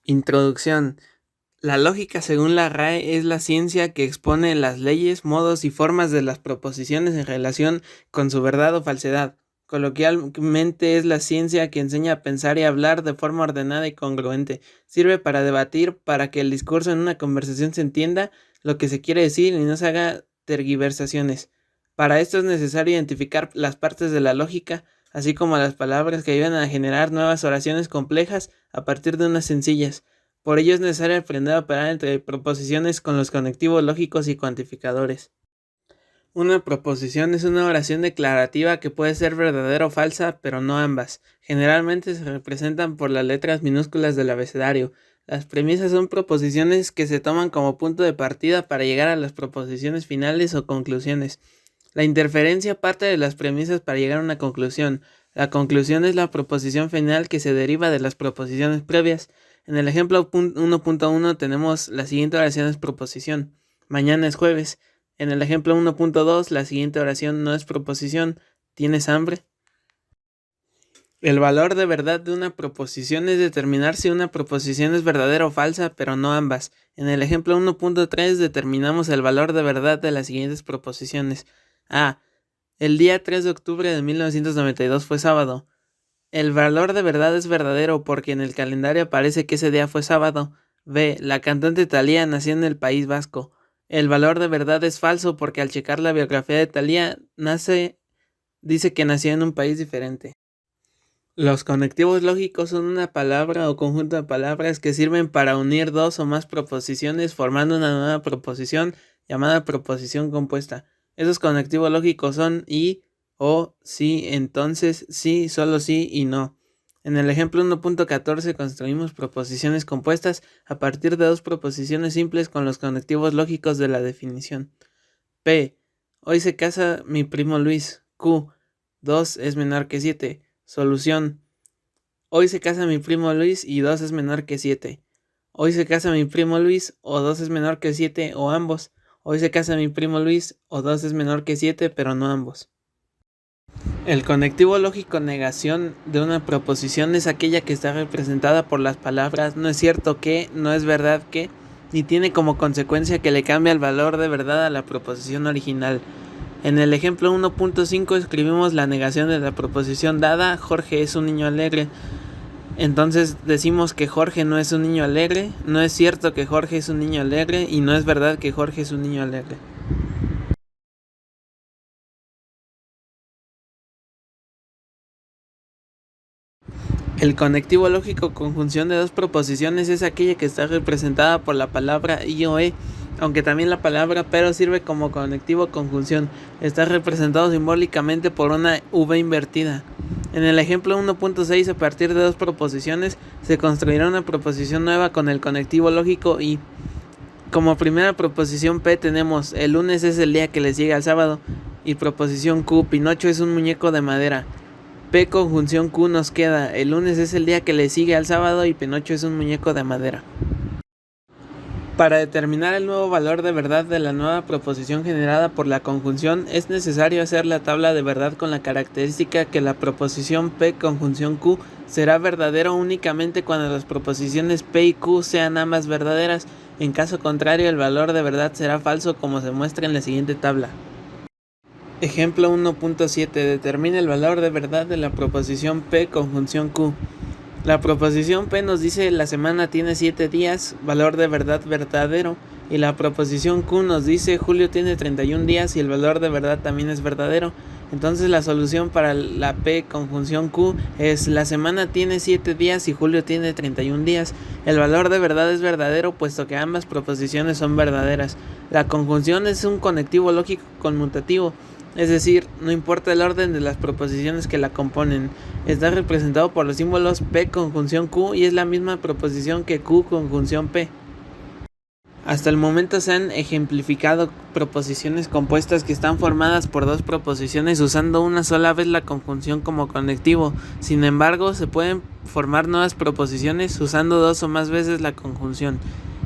Introducción. La lógica, según la RAE, es la ciencia que expone las leyes, modos y formas de las proposiciones en relación con su verdad o falsedad. Coloquialmente es la ciencia que enseña a pensar y hablar de forma ordenada y congruente. Sirve para debatir, para que el discurso en una conversación se entienda lo que se quiere decir y no se haga tergiversaciones. Para esto es necesario identificar las partes de la lógica, así como las palabras que ayudan a generar nuevas oraciones complejas a partir de unas sencillas. Por ello es necesario aprender a operar entre proposiciones con los conectivos lógicos y cuantificadores. Una proposición es una oración declarativa que puede ser verdadera o falsa, pero no ambas. Generalmente se representan por las letras minúsculas del abecedario. Las premisas son proposiciones que se toman como punto de partida para llegar a las proposiciones finales o conclusiones. La inferencia parte de las premisas para llegar a una conclusión. La conclusión es la proposición final que se deriva de las proposiciones previas. En el ejemplo 1.1 tenemos la siguiente oración es proposición. Mañana es jueves. En el ejemplo 1.2 la siguiente oración no es proposición. ¿Tienes hambre? El valor de verdad de una proposición es determinar si una proposición es verdadera o falsa, pero no ambas. En el ejemplo 1.3 determinamos el valor de verdad de las siguientes proposiciones. A. El día 3 de octubre de 1992 fue sábado. El valor de verdad es verdadero porque en el calendario aparece que ese día fue sábado. B. La cantante Thalía nació en el País Vasco. El valor de verdad es falso porque al checar la biografía de Thalía dice que nació en un país diferente. Los conectivos lógicos son una palabra o conjunto de palabras que sirven para unir dos o más proposiciones formando una nueva proposición llamada proposición compuesta. Esos conectivos lógicos son y, o, sí, entonces, sí, solo sí y no. En el ejemplo 1.14 construimos proposiciones compuestas a partir de dos proposiciones simples con los conectivos lógicos de la definición. P. Hoy se casa mi primo Luis. Q. 2 es menor que 7. Solución. Hoy se casa mi primo Luis y 2 es menor que 7. Hoy se casa mi primo Luis o 2 es menor que 7 o ambos. Hoy se casa mi primo Luis o 2 es menor que 7 pero no ambos. El conectivo lógico negación de una proposición es aquella que está representada por las palabras no es cierto que, no es verdad que, ni tiene como consecuencia que le cambie el valor de verdad a la proposición original. En el ejemplo 1.5 escribimos la negación de la proposición dada, Jorge es un niño alegre. Entonces decimos que Jorge no es un niño alegre, no es cierto que Jorge es un niño alegre y no es verdad que Jorge es un niño alegre. El conectivo lógico conjunción de dos proposiciones es aquella que está representada por la palabra y o aunque también la palabra pero sirve como conectivo conjunción. Está representado simbólicamente por una v invertida. En el ejemplo 1.6 a partir de dos proposiciones se construirá una proposición nueva con el conectivo lógico y. Como primera proposición P tenemos el lunes es el día que les llega al sábado y proposición Q, Pinocho es un muñeco de madera. P conjunción Q nos queda, el lunes es el día que le sigue al sábado y Pinocho es un muñeco de madera. Para determinar el nuevo valor de verdad de la nueva proposición generada por la conjunción es necesario hacer la tabla de verdad con la característica que la proposición P conjunción Q será verdadero únicamente cuando las proposiciones P y Q sean ambas verdaderas. En caso contrario, el valor de verdad será falso como se muestra en la siguiente tabla. Ejemplo 1.7. Determina el valor de verdad de la proposición P conjunción Q. La proposición P nos dice la semana tiene 7 días, valor de verdad verdadero. Y la proposición Q nos dice Julio tiene 31 días y el valor de verdad también es verdadero. Entonces la solución para la P conjunción Q es la semana tiene 7 días y Julio tiene 31 días. El valor de verdad es verdadero puesto que ambas proposiciones son verdaderas. La conjunción es un conectivo lógico conmutativo. Es decir, no importa el orden de las proposiciones que la componen, está representado por los símbolos P conjunción Q y es la misma proposición que Q conjunción P. Hasta el momento se han ejemplificado proposiciones compuestas que están formadas por dos proposiciones usando una sola vez la conjunción como conectivo. Sin embargo, se pueden formar nuevas proposiciones usando dos o más veces la conjunción.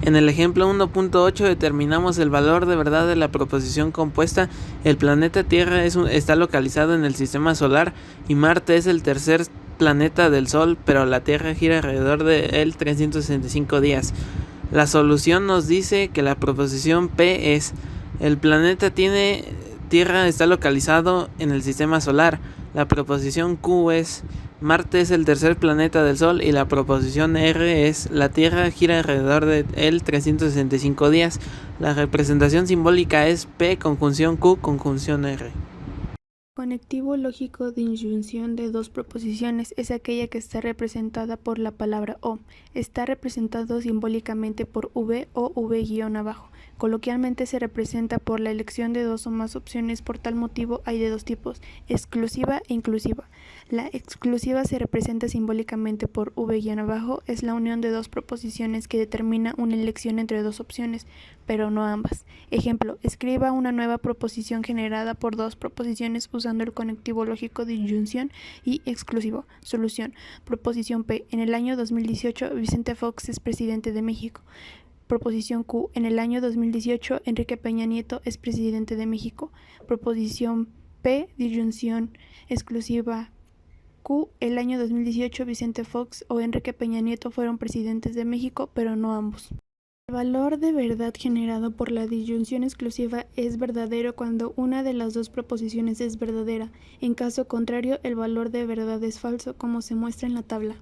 En el ejemplo 1.8 determinamos el valor de verdad de la proposición compuesta. El planeta Tierra está localizado en el sistema solar y Marte es el tercer planeta del Sol, pero la Tierra gira alrededor de él 365 días. La solución nos dice que la proposición P es: el planeta Tierra está localizado en el sistema solar. La proposición Q es: Marte es el tercer planeta del Sol, y la proposición R es: la Tierra gira alrededor de él 365 días. La representación simbólica es P conjunción Q conjunción R. Conectivo lógico de disyunción de dos proposiciones es aquella que está representada por la palabra o. Está representado simbólicamente por V o V-abajo. Coloquialmente se representa por la elección de dos o más opciones. Por tal motivo hay de dos tipos, exclusiva e inclusiva. La exclusiva se representa simbólicamente por V-abajo, es la unión de dos proposiciones que determina una elección entre dos opciones, pero no ambas. Ejemplo, escriba una nueva proposición generada por dos proposiciones usando el conectivo lógico de disyunción y exclusivo. Solución. Proposición P. En el año 2018, Vicente Fox es presidente de México. Proposición Q. En el año 2018, Enrique Peña Nieto es presidente de México. Proposición P. Disyunción exclusiva. Q. El año 2018, Vicente Fox o Enrique Peña Nieto fueron presidentes de México, pero no ambos. El valor de verdad generado por la disyunción exclusiva es verdadero cuando una de las dos proposiciones es verdadera. En caso contrario, el valor de verdad es falso, como se muestra en la tabla.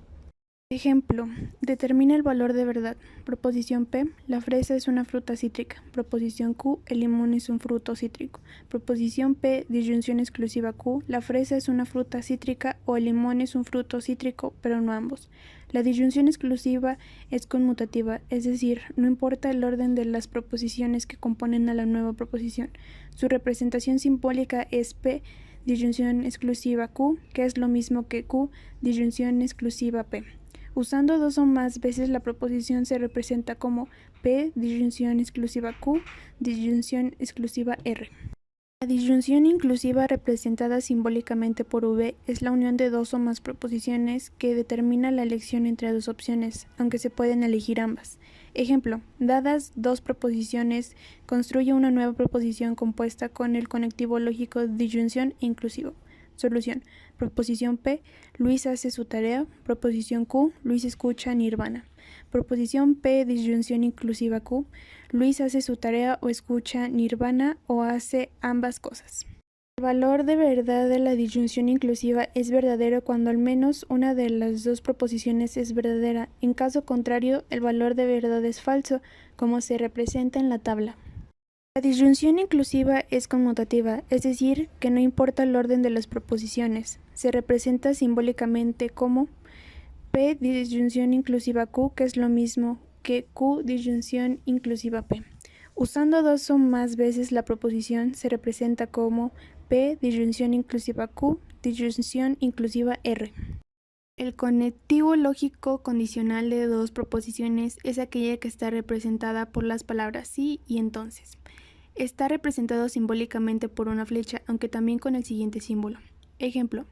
Ejemplo, determina el valor de verdad. Proposición P, la fresa es una fruta cítrica. Proposición Q, el limón es un fruto cítrico. Proposición P, disyunción exclusiva Q, la fresa es una fruta cítrica o el limón es un fruto cítrico, pero no ambos. La disyunción exclusiva es conmutativa, es decir, no importa el orden de las proposiciones que componen a la nueva proposición. Su representación simbólica es P, disyunción exclusiva Q, que es lo mismo que Q, disyunción exclusiva P. Usando dos o más veces la proposición se representa como P, disyunción exclusiva Q, disyunción exclusiva R. La disyunción inclusiva representada simbólicamente por V es la unión de dos o más proposiciones que determina la elección entre dos opciones, aunque se pueden elegir ambas. Ejemplo, dadas dos proposiciones, construye una nueva proposición compuesta con el conectivo lógico de disyunción inclusivo. Solución. Proposición P, Luis hace su tarea. Proposición Q, Luis escucha Nirvana. Proposición P, disyunción inclusiva Q, Luis hace su tarea o escucha Nirvana o hace ambas cosas. El valor de verdad de la disyunción inclusiva es verdadero cuando al menos una de las dos proposiciones es verdadera. En caso contrario, el valor de verdad es falso, como se representa en la tabla. La disyunción inclusiva es conmutativa, es decir, que no importa el orden de las proposiciones. Se representa simbólicamente como P disyunción inclusiva Q, que es lo mismo que Q disyunción inclusiva P. Usando dos o más veces la proposición se representa como P disyunción inclusiva Q, disyunción inclusiva R. El conectivo lógico condicional de dos proposiciones es aquella que está representada por las palabras sí y entonces. Está representado simbólicamente por una flecha, aunque también con el siguiente símbolo. Ejemplo,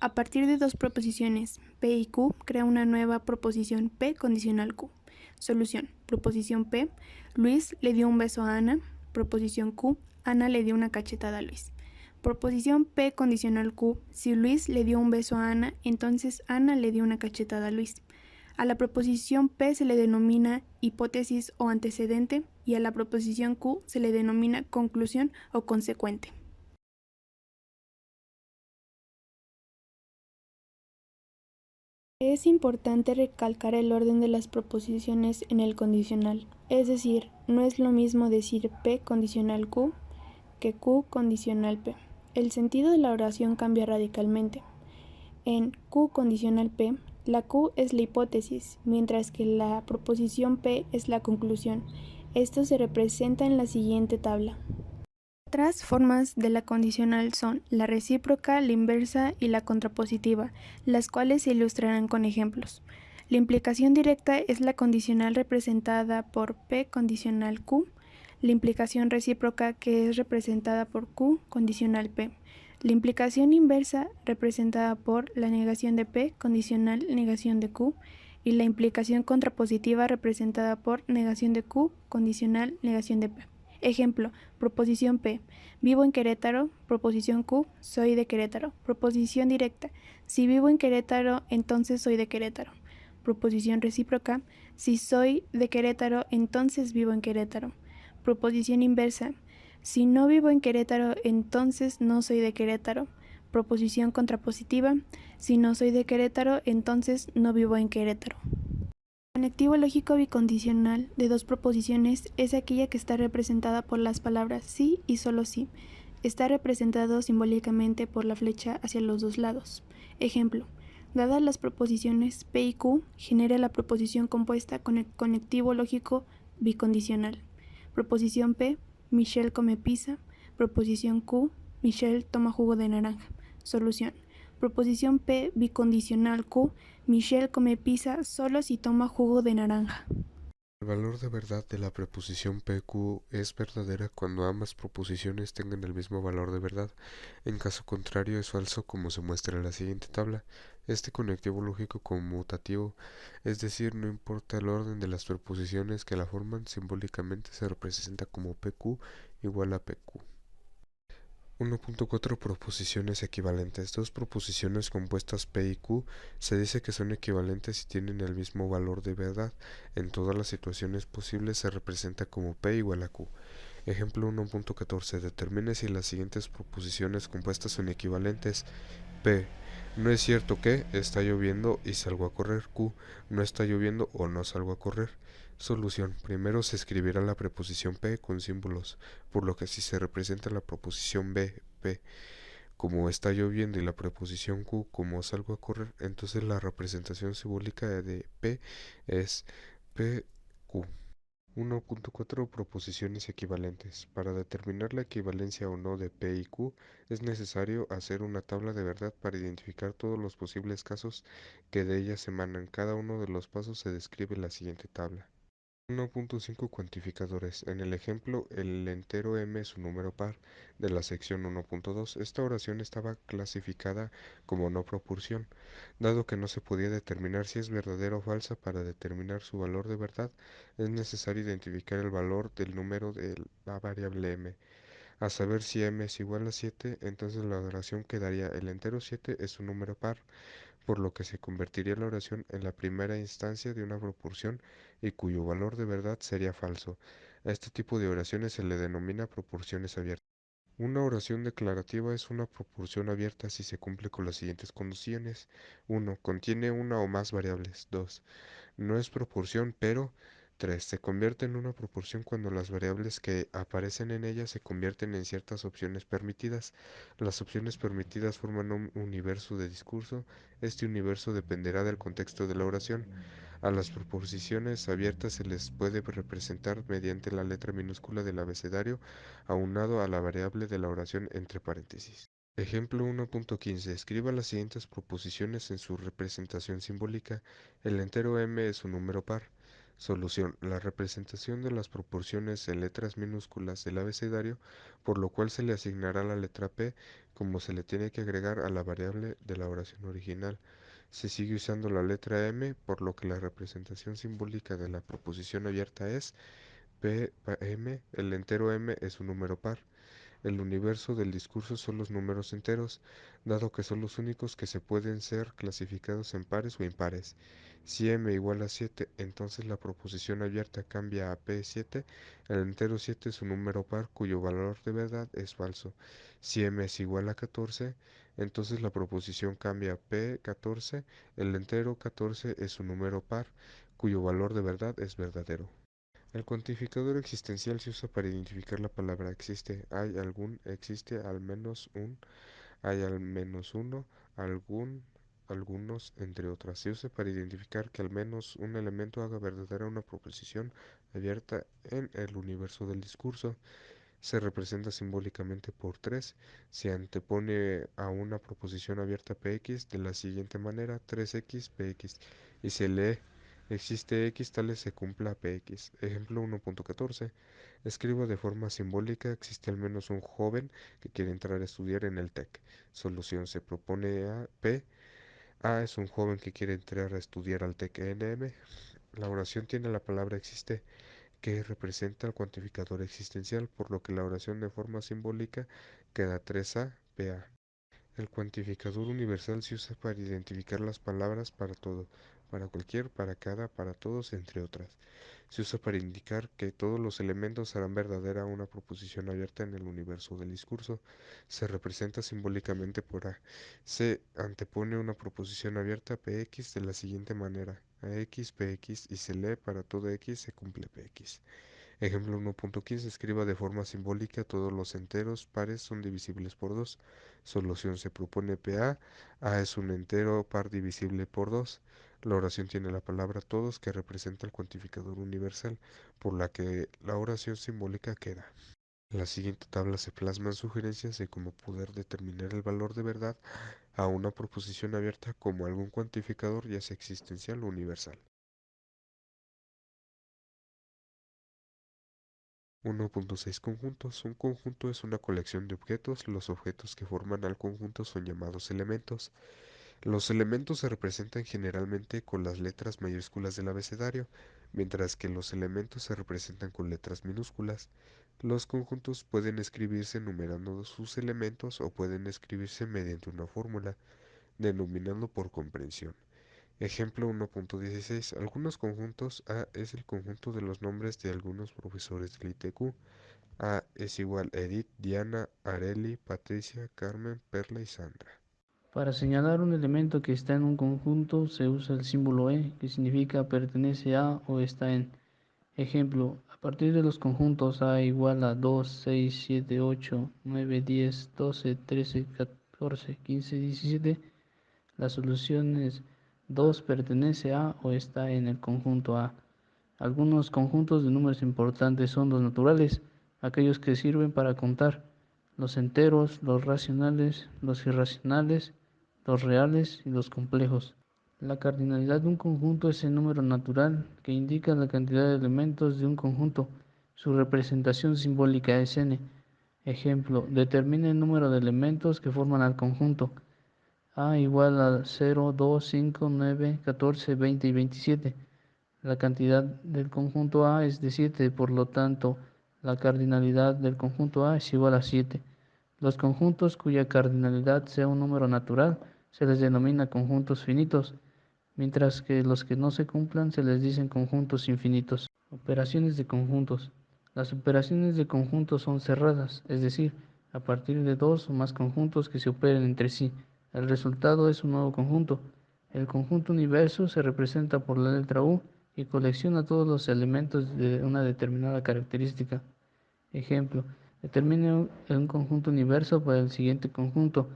a partir de dos proposiciones P y Q, crea una nueva proposición P condicional Q. Solución. Proposición P, Luis le dio un beso a Ana. Proposición Q, Ana le dio una cachetada a Luis. Proposición P condicional Q, si Luis le dio un beso a Ana, entonces Ana le dio una cachetada a Luis. A la proposición P se le denomina hipótesis o antecedente y a la proposición Q se le denomina conclusión o consecuente. Es importante recalcar el orden de las proposiciones en el condicional, es decir, no es lo mismo decir P condicional Q que Q condicional P. El sentido de la oración cambia radicalmente. En Q condicional P, la Q es la hipótesis, mientras que la proposición P es la conclusión. Esto se representa en la siguiente tabla. Otras formas de la condicional son la recíproca, la inversa y la contrapositiva, las cuales se ilustrarán con ejemplos. La implicación directa es la condicional representada por P condicional Q, la implicación recíproca que es representada por Q condicional P. La implicación inversa representada por la negación de P condicional negación de Q y la implicación contrapositiva representada por negación de Q condicional negación de P. Ejemplo, proposición P. Vivo en Querétaro. Proposición Q. Soy de Querétaro. Proposición directa. Si vivo en Querétaro, entonces soy de Querétaro. Proposición recíproca. Si soy de Querétaro, entonces vivo en Querétaro. Proposición inversa. Si no vivo en Querétaro, entonces no soy de Querétaro. Proposición contrapositiva. Si no soy de Querétaro, entonces no vivo en Querétaro. El conectivo lógico bicondicional de dos proposiciones es aquella que está representada por las palabras sí y solo sí. Está representado simbólicamente por la flecha hacia los dos lados. Ejemplo, dadas las proposiciones P y Q, genera la proposición compuesta con el conectivo lógico bicondicional. Proposición P, Michelle come pizza. Proposición Q, Michelle toma jugo de naranja. Solución. Proposición P bicondicional Q, Michelle come pizza solo si toma jugo de naranja. El valor de verdad de la preposición PQ es verdadera cuando ambas proposiciones tengan el mismo valor de verdad. En caso contrario es falso, como se muestra en la siguiente tabla. Este conectivo lógico conmutativo, es decir, no importa el orden de las preposiciones que la forman, simbólicamente se representa como PQ igual a PQ. 1.4 Proposiciones equivalentes. Dos proposiciones compuestas P y Q se dice que son equivalentes y tienen el mismo valor de verdad. En todas las situaciones posibles se representa como P igual a Q. Ejemplo 1.14. Determine si las siguientes proposiciones compuestas son equivalentes. P. No es cierto que está lloviendo y salgo a correr. Q. No está lloviendo o no salgo a correr. Solución. Primero se escribirá la preposición P con símbolos, por lo que si se representa la proposición B, P, como está lloviendo y la preposición Q como salgo a correr, entonces la representación simbólica de P es PQ. 1.4 Proposiciones equivalentes. Para determinar la equivalencia o no de P y Q, es necesario hacer una tabla de verdad para identificar todos los posibles casos que de ellas emanan. Cada uno de los pasos se describe en la siguiente tabla. 1.5 Cuantificadores. En el ejemplo, el entero m es un número par de la sección 1.2. Esta oración estaba clasificada como no proporción. Dado que no se podía determinar si es verdadera o falsa, para determinar su valor de verdad, es necesario identificar el valor del número de la variable m. A saber si m es igual a 7, entonces la oración quedaría el entero 7 es un número par, por lo que se convertiría la oración en la primera instancia de una proporción y cuyo valor de verdad sería falso. A este tipo de oraciones se le denomina proporciones abiertas. Una oración declarativa es una proporción abierta si se cumple con las siguientes condiciones. 1. Contiene una o más variables. 2. No es proporción, pero 3. Se convierte en una proporción cuando las variables que aparecen en ella se convierten en ciertas opciones permitidas. Las opciones permitidas forman un universo de discurso. Este universo dependerá del contexto de la oración. A las proposiciones abiertas se les puede representar mediante la letra minúscula del abecedario aunado a la variable de la oración entre paréntesis. Ejemplo 1.15. Escriba las siguientes proposiciones en su representación simbólica. El entero m es un número par. Solución. La representación de las proporciones en letras minúsculas del abecedario, por lo cual se le asignará la letra p como se le tiene que agregar a la variable de la oración original. Se sigue usando la letra m, por lo que la representación simbólica de la proposición abierta es p m. El entero m es un número par. El universo del discurso son los números enteros, dado que son los únicos que se pueden ser clasificados en pares o impares. Si m igual a 7, entonces la proposición abierta cambia a p7. El entero 7 es un número par cuyo valor de verdad es falso. Si m es igual a 14, entonces la proposición cambia a p14. El entero 14 es un número par cuyo valor de verdad es verdadero. El cuantificador existencial se usa para identificar la palabra existe. Hay algún, existe al menos un, hay al menos uno, algún, algunos, entre otras. Se usa para identificar que al menos un elemento haga verdadera una proposición abierta en el universo del discurso. Se representa simbólicamente por 3. Se antepone a una proposición abierta px de la siguiente manera: 3x px, y se lee existe x tales se cumpla px. Ejemplo 1.14. Escribo de forma simbólica: existe al menos un joven que quiere entrar a estudiar en el TEC. Solución: se propone a p. A es un joven que quiere entrar a estudiar al TEC NM. La oración tiene la palabra existe que representa el cuantificador existencial, por lo que la oración de forma simbólica queda 3a, pa. El cuantificador universal se usa para identificar las palabras para todo, para cualquier, para cada, para todos, entre otras. Se usa para indicar que todos los elementos harán verdadera una proposición abierta en el universo del discurso. Se representa simbólicamente por A. Se antepone una proposición abierta Px de la siguiente manera: AX, Px, y se lee para todo X se cumple Px. Ejemplo 1.15. Escriba de forma simbólica: todos los enteros pares son divisibles por 2. Solución: se propone PA. A es un entero par divisible por 2. La oración tiene la palabra todos, que representa el cuantificador universal, por la que la oración simbólica queda. En la siguiente tabla se plasman sugerencias de cómo poder determinar el valor de verdad a una proposición abierta como algún cuantificador, ya sea existencial o universal. 1.6. Conjuntos. Un conjunto es una colección de objetos. Los objetos que forman al conjunto son llamados elementos. Los elementos se representan generalmente con las letras mayúsculas del abecedario, mientras que los elementos se representan con letras minúsculas. Los conjuntos pueden escribirse numerando sus elementos o pueden escribirse mediante una fórmula, denominando por comprensión. Ejemplo 1.16. Algunos conjuntos. A es el conjunto de los nombres de algunos profesores del ITQ. A es igual a Edith, Diana, Areli, Patricia, Carmen, Perla y Sandra. Para señalar un elemento que está en un conjunto se usa el símbolo E, que significa pertenece a o está en. Ejemplo, a partir de los conjuntos A igual a 2, 6, 7, 8, 9, 10, 12, 13, 14, 15, 17, la solución es 2 pertenece a o está en el conjunto A. Algunos conjuntos de números importantes son los naturales, aquellos que sirven para contar, los enteros, los racionales, los irracionales, los reales y los complejos. La cardinalidad de un conjunto es el número natural que indica la cantidad de elementos de un conjunto. Su representación simbólica es n. Ejemplo, determina el número de elementos que forman al conjunto. A igual a 0, 2, 5, 9, 14, 20 y 27. La cantidad del conjunto A es de 7, por lo tanto, la cardinalidad del conjunto A es igual a 7. Los conjuntos cuya cardinalidad sea un número natural se les denomina conjuntos finitos, mientras que los que no se cumplan se les dicen conjuntos infinitos. Operaciones de conjuntos. Las operaciones de conjuntos son cerradas, es decir, a partir de dos o más conjuntos que se operen entre sí. El resultado es un nuevo conjunto. El conjunto universo se representa por la letra U y colecciona todos los elementos de una determinada característica. Ejemplo, determine un conjunto universo para el siguiente conjunto.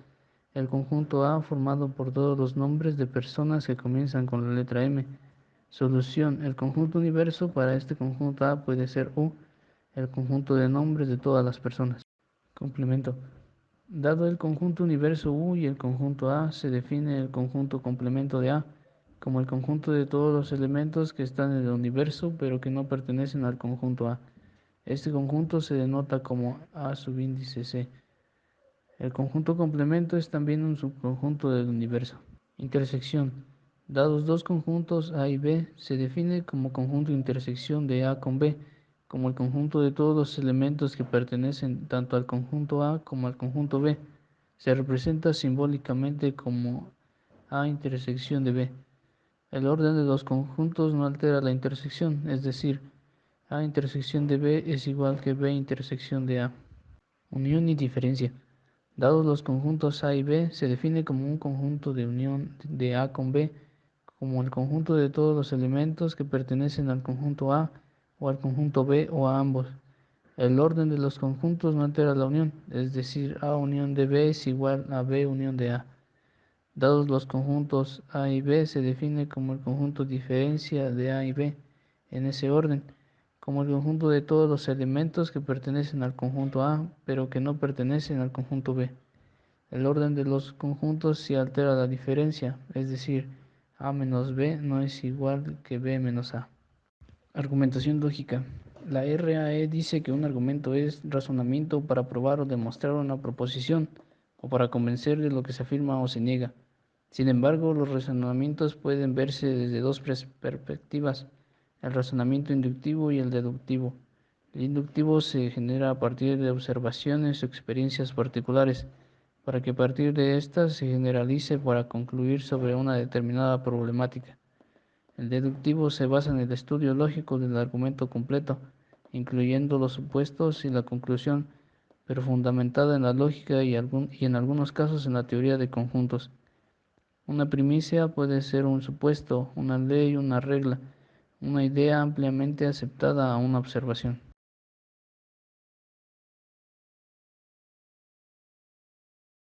El conjunto A formado por todos los nombres de personas que comienzan con la letra M. Solución. El conjunto universo para este conjunto A puede ser U, el conjunto de nombres de todas las personas. Complemento. Dado el conjunto universo U y el conjunto A, se define el conjunto complemento de A como el conjunto de todos los elementos que están en el universo pero que no pertenecen al conjunto A. Este conjunto se denota como A subíndice C. El conjunto complemento es también un subconjunto del universo. Intersección. Dados dos conjuntos A y B, se define como conjunto de intersección de A con B, como el conjunto de todos los elementos que pertenecen tanto al conjunto A como al conjunto B. Se representa simbólicamente como A intersección de B. El orden de los conjuntos no altera la intersección, es decir, A intersección de B es igual que B intersección de A. Unión y diferencia. Dados los conjuntos A y B, se define como un conjunto de unión de A con B, como el conjunto de todos los elementos que pertenecen al conjunto A o al conjunto B o a ambos. El orden de los conjuntos no altera la unión, es decir, A unión de B es igual a B unión de A. Dados los conjuntos A y B, se define como el conjunto diferencia de A y B, en ese orden, como el conjunto de todos los elementos que pertenecen al conjunto A, pero que no pertenecen al conjunto B. El orden de los conjuntos sí altera la diferencia, es decir, A menos B no es igual que B menos A. Argumentación lógica. La RAE dice que un argumento es razonamiento para probar o demostrar una proposición, o para convencer de lo que se afirma o se niega. Sin embargo, los razonamientos pueden verse desde dos perspectivas. el razonamiento inductivo y el deductivo. El inductivo se genera a partir de observaciones o experiencias particulares, para que a partir de estas se generalice para concluir sobre una determinada problemática. El deductivo se basa en el estudio lógico del argumento completo, incluyendo los supuestos y la conclusión, pero fundamentada en la lógica y en algunos casos en la teoría de conjuntos. Una primicia puede ser un supuesto, una ley, una regla, una idea ampliamente aceptada a una observación.